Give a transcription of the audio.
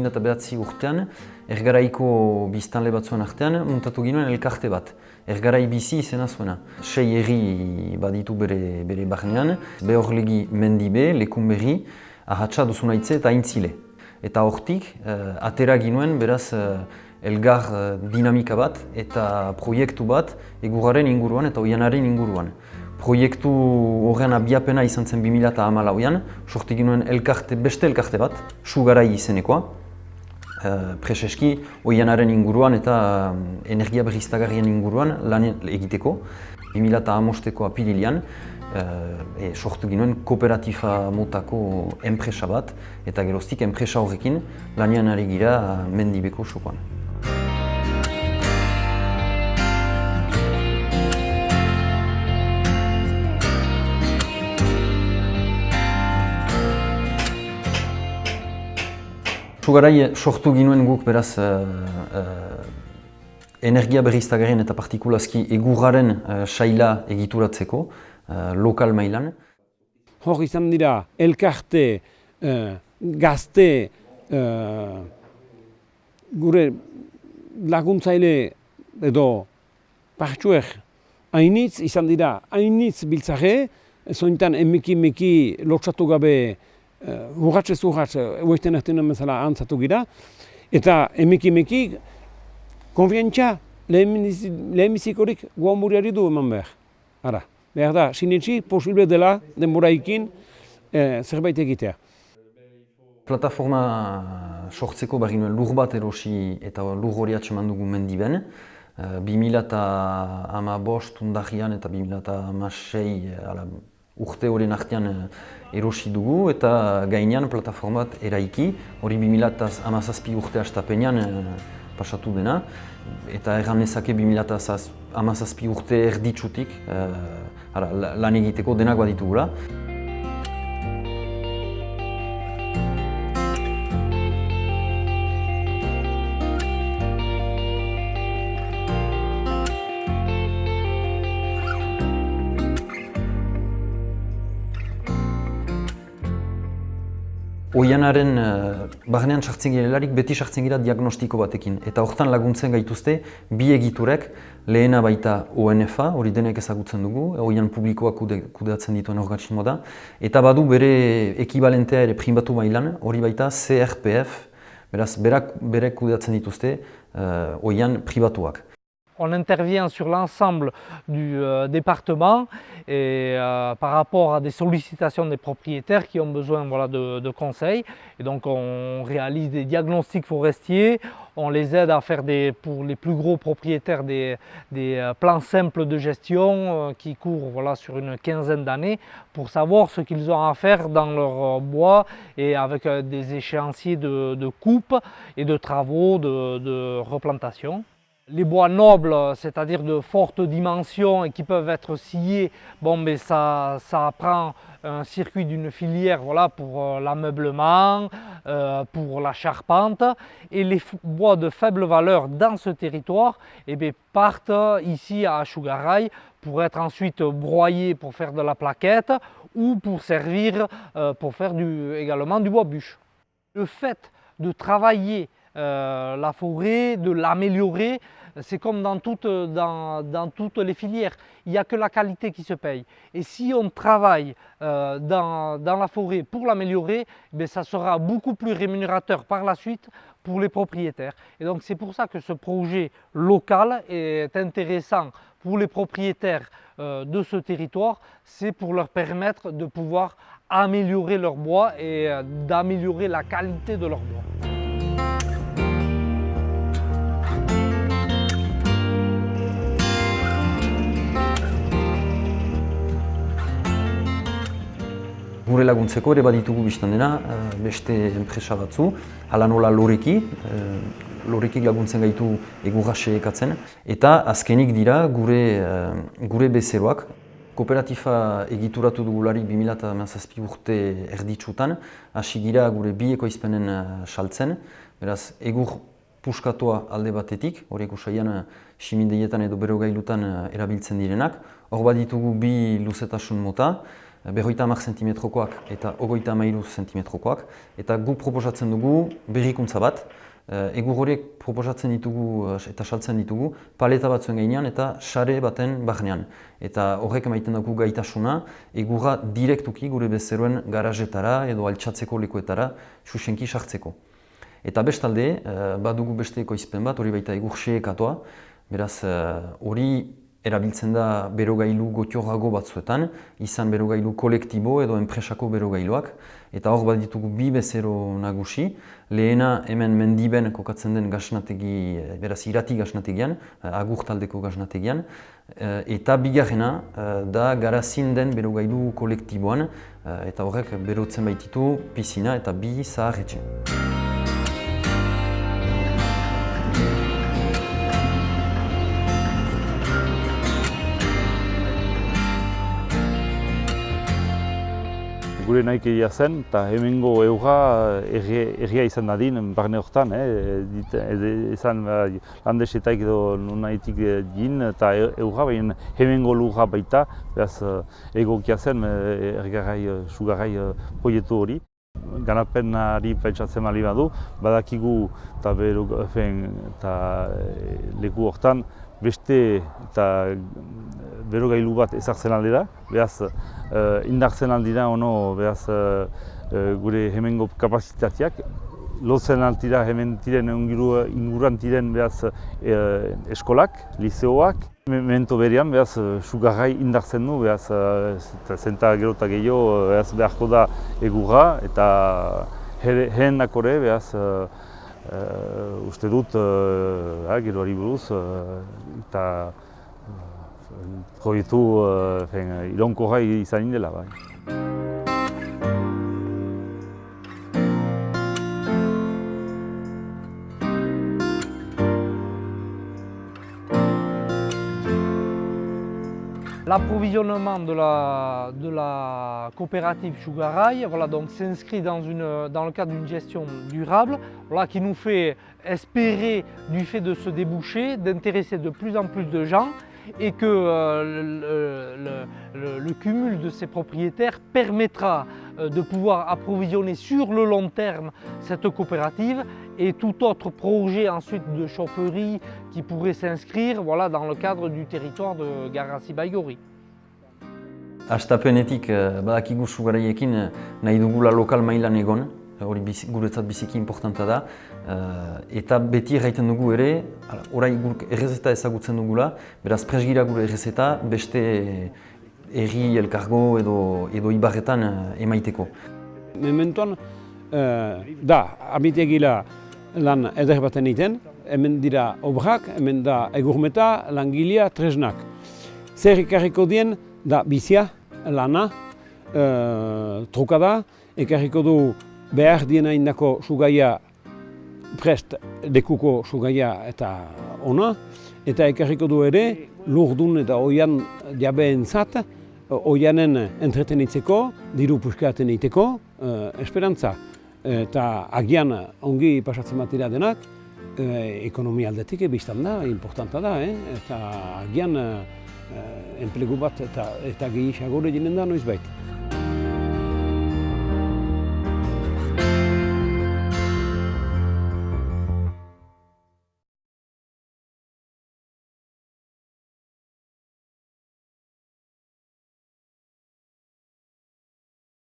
2009 urtean, Ergaraiko biztanle batzuen artean, muntatu ginoen elkarte bat. Ergarai bizi izena zuena. 6 herri baditu bere barnean, Behorlegi Mendibe, Lekunberri, Ahatsa, Duzunaitze eta Aintzile. Eta hortik, atera ginuen beraz elgar dinamika bat eta proiektu bat Egurraren inguruan eta Oianaren inguruan. Proiektu horren abiapena izan zen 2014an, sortu ginuen beste elkarte bat, Sugarai izenekoa. Preseski, Oianaren inguruan eta energia berriztagarrien inguruan lan egiteko. 2015ko apirilean sortu ginuen kooperatifa motako enpresa bat eta geroztik enpresa horrekin lanean ari gira Mendibeko sokoan. Sugarai sortu ginuen guk beraz energia berriztagarrien eta partikulazki Egurraren saila egituratzeko lokal mailan. Hor izan dira elkarte, gazte, gure laguntzaile edo partxuek hainitz izan dira, hainitz biltzare, zointan emeki lotsatu gabe urratxez uesten ertenen bezala antzatu gira, eta emeki konfiantza lehenbizikorik guamuriari du eman behar. Behar da, sinetxi posible dela denboraikin zerbait egitea. Plataforma sortzeko behar ginuen lur bat erosi eta lur hori atseman dugu Mendiben. 2015 undahian eta 2016 urte horien artean erosi dugu eta gainean plataforma bat eraiki. Hori 2017 urte hastapenean pasatu dena. Eta erran nezake 2017 urte erditsutik lan egiteko denak baditugula. Oianaren barnean sartzen girelarik beti sartzen gira diagnostiko batekin. Eta hortan laguntzen gaituzte bi egiturek, lehena baita ONFA, hori denek ezagutzen dugu, Oian publikoak kudeatzen dituen organismo da. Eta badu bere ekibalentea ere pribatu mailan, hori baita CRPF, beraz berek kudeatzen dituzte Oian pribatuak. On intervient sur l'ensemble du département et par rapport à des sollicitations des propriétaires qui ont besoin de conseils. Et donc on réalise des diagnostics forestiers, on les aide à faire pour les plus gros propriétaires des plans simples de gestion qui courent sur une quinzaine d'années pour savoir ce qu'ils ont à faire dans leur bois et avec des échéanciers de coupe et de travaux de replantation. Les bois nobles, c'est-à-dire de fortes dimensions et qui peuvent être sciés, ça prend un circuit d'une filière pour l'ameublement, pour la charpente. Et les bois de faible valeur dans ce territoire partent ici à Sugarai pour être ensuite broyés pour faire de la plaquette ou pour servir pour faire également du bois bûche. Le fait de travailler la forêt, de l'améliorer, c'est comme dans toutes les filières, il n'y a que la qualité qui se paye. Et si on travaille dans la forêt pour l'améliorer, ça sera beaucoup plus rémunérateur par la suite pour les propriétaires. Et donc c'est pour ça que ce projet local est intéressant pour les propriétaires de ce territoire, c'est pour leur permettre de pouvoir améliorer leur bois et d'améliorer la qualité de leur bois. Gure laguntzeko ere baditugu biztan dena beste enpresa batzu, hala nola Loreki laguntzen gaitu Egurra xehekatzen, eta azkenik dira gure bezeroak. Kooperatifa egituratu dugularik 2017 urte erditsutan, hasi gira gure bi ekoizpenen saltzen, beraz egur puskatoa alde batetik, horiek usaian simindeietan edo berogailutan erabiltzen direnak. Hor baditugu bi luzetasun mota, 50 zentimetrokoak eta 33 zentimetrokoak, eta guk proposatzen dugu berrikuntza bat. Egur horiek proposatzen ditugu eta saltzen ditugu paleta batzuen gainean eta sare baten barnean. Eta horrek emaiten dugu gaitasuna egurra direktuki gure bezeroen garajetara edo altxatzeko lekuetara xuxenki sartzeko. Eta bestalde, badugu beste ekoizpen bat, hori baita egur xeekatoa, beraz hori erabiltzen da berogailu gotiorago batzuetan, izan berogailu kolektibo edo enpresako berogailuak. Eta hor bat ditugu bi bezero nagusi. Lehena hemen mendiben kokatzen den gasnategi, beraz irati gasnategian, agur taldeko gasnategian. Eta bigarrena da garazin den berogailu kolektiboan, eta horrek berotzen baititu pisina eta bi zaharretxe. Gure nahikeia zen, eta hemengo eurra erria izan dadin barne horretan, izan landesetaik edo nunaitik gin, eta eurra baina hemengo lurra baita, beraz egokia zen ergarai, sugarrai proiektu hori. Ganapenari pentsatzen bali badu, badakigu eta leku horretan beste eta berogailu bat ezartzen aldera, beraz indartzen aldira ono, beraz gure hemengo kapazitateak, lotzen aldira hemen tiren inguruan tiren beraz eskolak, liceoak, memento berean beraz sugarrai indartzen du, beraz zenta gero eta gehiago beraz beharko da egurra eta heen nakore beraz uste dut geroari buruz eta proiektu iraunkorra izan indela. L'approvisionnement de la coopérative Sugarrail s'inscrit dans le cadre d'une gestion durable qui nous fait espérer, du fait de ce débouché, d'intéresser de plus en plus de gens et que le cumul de ces propriétaires permettra de pouvoir approvisionner sur le long terme cette coopérative et tout autre projet ensuite de chaufferie qui pourrait s'inscrire dans le cadre du territoire de Garrasi-Baigorri. Hastapenetik badakigu Sugarraiekin nahi dugula lokal mailan egon, hori guretzat biziki importanta da, eta beti erraiten dugu ere, orain guk errezeta ezagutzen dugula, beraz presgira gure errezeta beste herri elkargo edo ibarretan emaiteko. Mementoan da, amitegila lan eder baten egiten, hemen dira obrak, hemen da egurmeta, langilea, tresnak. Zer ekarriko dien da bizia, lana, trukada, ekarriko du behar diena indako sugaia prest lekuko sugaia eta ona, eta ekarriko du ere lurdun eta oian jabeen zat, oianen entretenitzeko, diru puskaten egiteko, esperantza. Eta agian ongi pasatzen batera denak, ekonomia aldetik biztan da, importanta da, eta agian enplegu bat eta gehiago ginen da noiz baita.